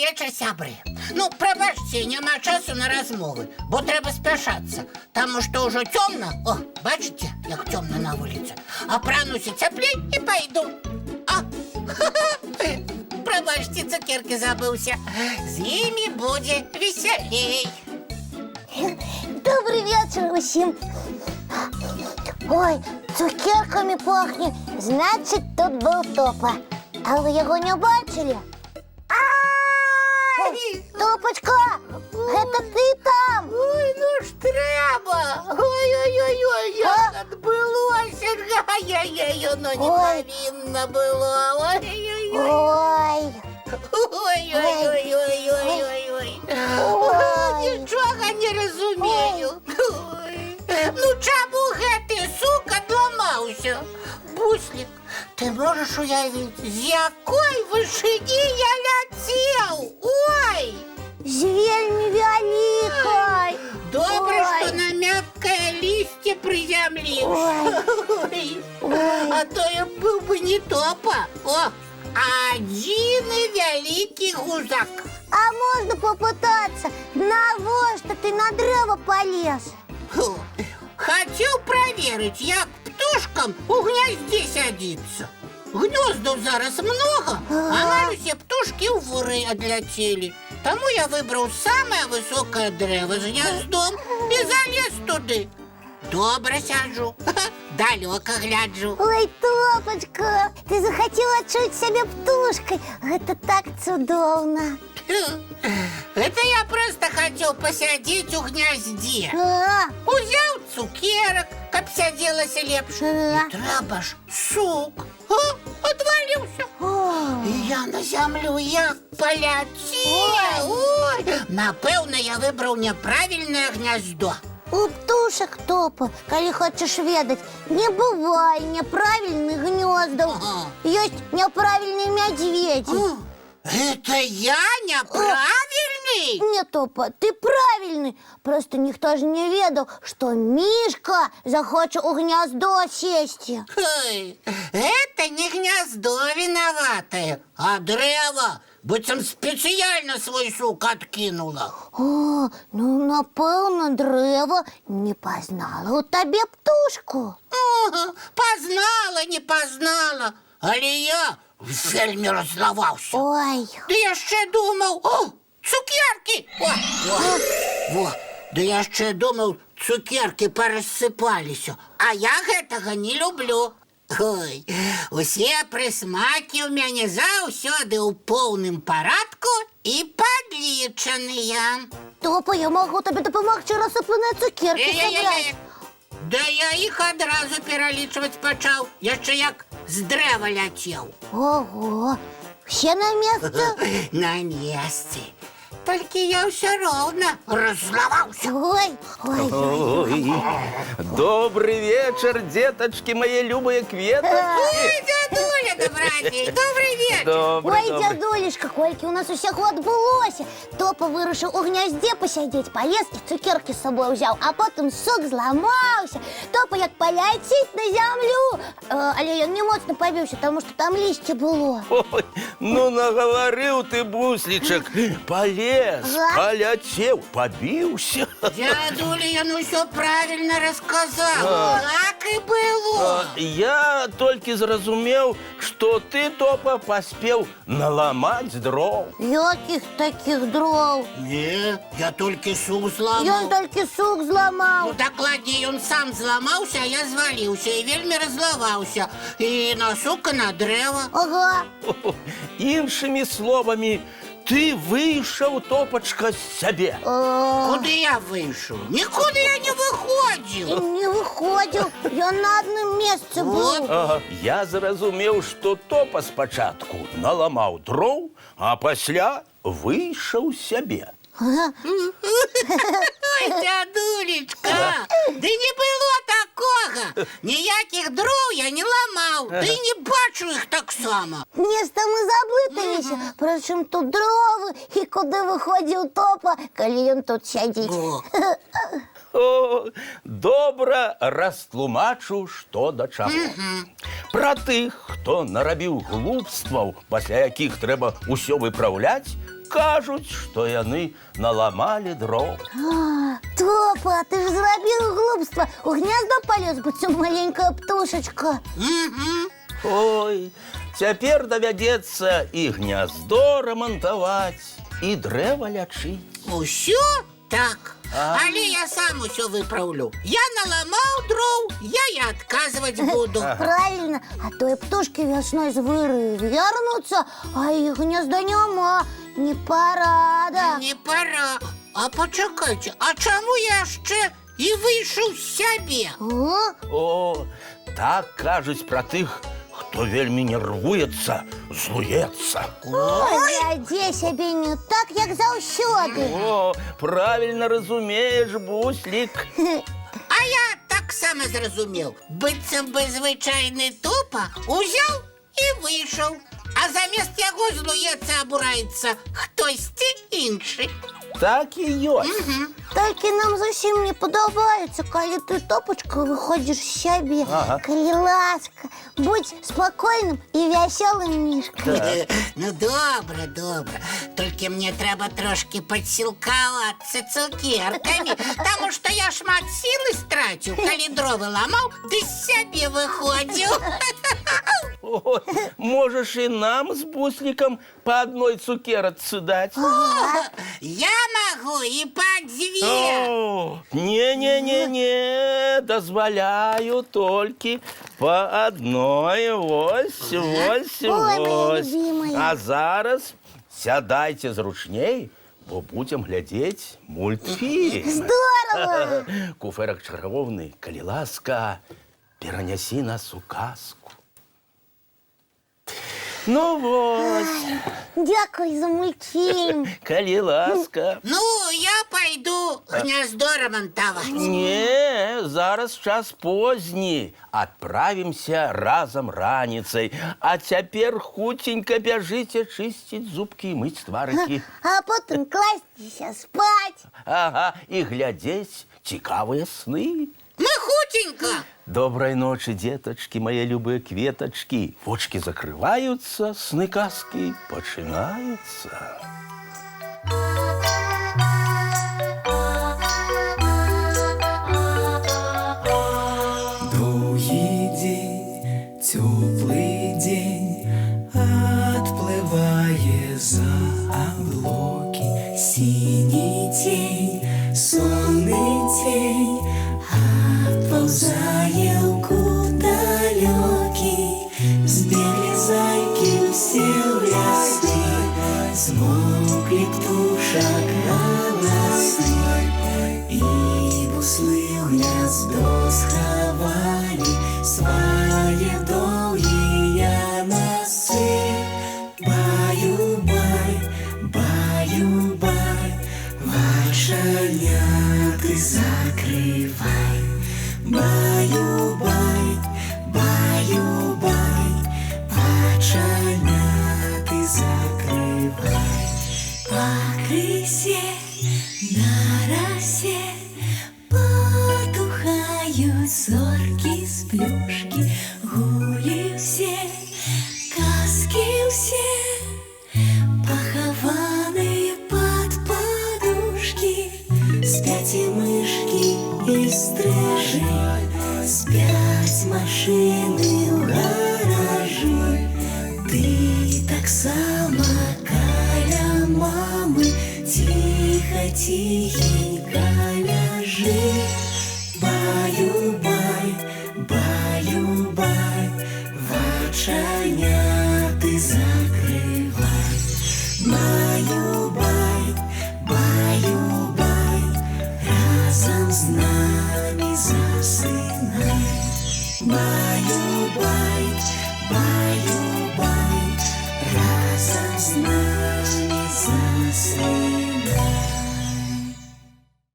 вечер, сябры. Ну, прабачце, няма часу на размовы, бо трэба спяшацца, таму што ўжо цёмна. О, бачыце, як цёмна на вуліцы. Апрануся цяплей і пайду. А, прабачце, цукеркі забыўся. З імі будзе весялей. Добрый вечер усім. Ой, цукерками пахнет. Значит, тут был Топа. А вы его не бачили? Топочка, это ты там? Ой, ну ж трэба. Ой-ой-ой, як адбылося. Ай-яй-яй, ну не павінна было. Ой-ой-ой. Ой, Ой-ой-ой-ой-ой-ой-ой. Нічога не разумею. Ну чаму гэты сук адламаўся? Буслік, ты можаш уявіць, з якой вышыні я ляцеў? Ой! з вельмі вялікай. Добра, што на мяккае лісце прызямліўся. А то я быў бы не Топа. О, адзіны вялікі гузак. А можно попытаться? Навошта ты на древо полез? Фу, хацеў праверыць, як птушкам у гняздзе сядзіцца. Гнёздаў зараз много, амаль усе птушкі ў выры адляцелі. Таму я выбраў самае высокае дрэва з гняздом і залез туды. Добра сяджу, далёка гляджу. Ой, Топочка, ты захотела чуть себе птушкой. Это так цудоўна. Это я просто хацеў пасядзець у гняздзе. А, Узяў цукерак, каб сядзелася лепш. І трэба ж сук. Адваліўся. о, І я на зямлю як паляцеў. Ой, напэўна, я выбраў няправільнае гняздо. у птушек, Топа, калі хочаш ведаць, не бывае няправільных гнёздаў. Ага. Ёсць няправільныя мядзведзі. Это я няправільны? Не, Топа, ты правильный. Просто ніхто ж не ведаў, што Мишка захоча у гняздо сесці. Ой, это не гнездо виноватое, а древо. Быццам спецыяльна свой сук откинула. О, ну, напэўна, дрэва не пазнала ў табе птушку. Ага, познала, не познала. Але я вельмі раззлаваўся. Ой, Да яшчэ думаў, о, цукеркі! Во, да яшчэ думаў, цукеркі парассыпаліся. А я гэтага не люблю. Ой, усе прысмакі ў мяне заўсёды ў поўным парадку і падлічаныя. Топа, я магу табе дапамагчы рассыпаныя цукеркі сабраць. Да я іх адразу пералічваць пачаў, яшчэ як з дрэва ляцеў. Ого, все на месцы? На месцы. Толькі я ўсё роўна раззлаваўся. Ой, ой, Ой, добрый вечер, деточки мои любые кветочки. Ой, дядуля, добрадзей, добрый вечер. Добрый, ой, дядулечка, колькі у нас усяго адбылося. Топа вырашыў у гняздзе пасядзець, палез і цукеркі з сабой узяў, а потым сук зламаўся. Топа як паляціць на зямлю. Але ён не моцна пабіўся, таму што там лісце было. Ой, ну наговорил ты, бусличек, полез, полетел, побился. Дядуля, ён усё правильно расказаў. Так і было. Я только зразумел, что ты, Топа, поспел наломать дров. Якіх такіх дров? Не, я толькі сук Ён зламаў. толькі сук Ну, зламаў. дакладней, ён сам зламаўся, а я зваліўся і вельмі раззлаваўся. І на сук, і на дрэва. Ага. Іншими словами, ты вышел, Топочка, с себе. Куды я выйшаў? Нікуды я не выходзіў. Не выходзіў, ён на адным месцы Вот. быў. Ага, я зразумеў, што Топа спачатку наламаў дроў, а пасля выйшаў сябе. Ой, дядулечка, ды не было такога. Ніякіх дроў я не ламаў, ды і не бачу іх таксама. Место мы заблыталіся. Прычым тут дровы і куды выходзіў Топа, калі ён тут сядзіць. О, О, добра растлумачу, што да чаго. Пра тых, хто нарабіў глупстваў, пасля якіх трэба ўсё выпраўляць, кажуць, што яны наламалі дров. Топа, ты ж зрабіў глупства. У гнездо полез, будто маленькая птушечка. Ой, цяпер давядзецца і гняздо рамантаваць, і дрэва лячыць. Усё так. Але я сам усё выпраўлю. Я наламаў дроў, я і адказваць буду. Правильно, а то и птушки весной з выры вернутся, а их гнезда няма. Не пора, да? Не пора. А пачакайце, а чаму я яшчэ і выйшаў з сябе? О, так кажуць пра тых, хто вельмі нервуецца, злуецца. Вядзе сябе не так, як заўсёды. О, правильно разумееш, буслік. А я таксама зразумеў. Быццам бы звычайны топа узяў і выйшаў. А замест яго злуецца, абураецца хтосьці іншы. Так і ёсць. Толькі нам зусім не падабаецца, калі ты, Топачка, выходзіш з сябе. Калі ласка, будь спакойным і вясёлым мішкай. Ну, добра, добра. Толькі мне трэба трошкі падсілкавацца цукеркамі, таму што я шмат сілы страціў, калі дровы ламаў, ды з сябе выходзіў. Ой, можаш і нам з буслікам па адной цукерачцы даць. Я магу і па дзве. О, не, дазваляю толькі па адной. Вось. моя любимая. А зараз сядайце зручней, бо будзем глядзець мультфільм. Здорово! Куфэрак чароўны, калі ласка, перанясі нас у казку. Ну вось. Дякую за мультфільм. Калі ласка. Ну, я пайду гнездо рамантаваць. Не, зараз час позні. Адправімся разам раніцай. А цяпер хуценька бяжыце чысціць зубкі і мыць тварыкі. А потым класціся спаць. Ага, і глядзець цікавыя сны. Мы хутенька. Добрай ночы, дзетачкі, мае любыя кветачкі. Вочкі закрываюцца, сны казкі пачынаюцца. Доўгі дзень, цёплы дзень, адплывае за аблокі. Сіні цень, сонны цень, адпаўзае ў кут далёкі. Збеглі зайкі ўсе ў лясы, змоўклі птушак галасы, і буслы ў гняздо схавалі свае доўгія носы. Баю-бай, баю-бай, вачаняты закрывай. Баю-бай, баю-бай, вачаняты закрывай. Пакрысе, на расе потухаюць зоркі з плюшкі. Гулі ўсе, казкі ўсе, пахаваныя пад падушкі. Спяць і мышкі, і стрыжы, спяць машыны ў гаражы. Ты таксама каля мамы ціха-ціхенька ляжы. Баю-бай, баю-бай, вачаняты закрывай. Баю-бай, баю-бай, разом з нами засынай. Баю-бай, баю-бай, разом з нами засынай.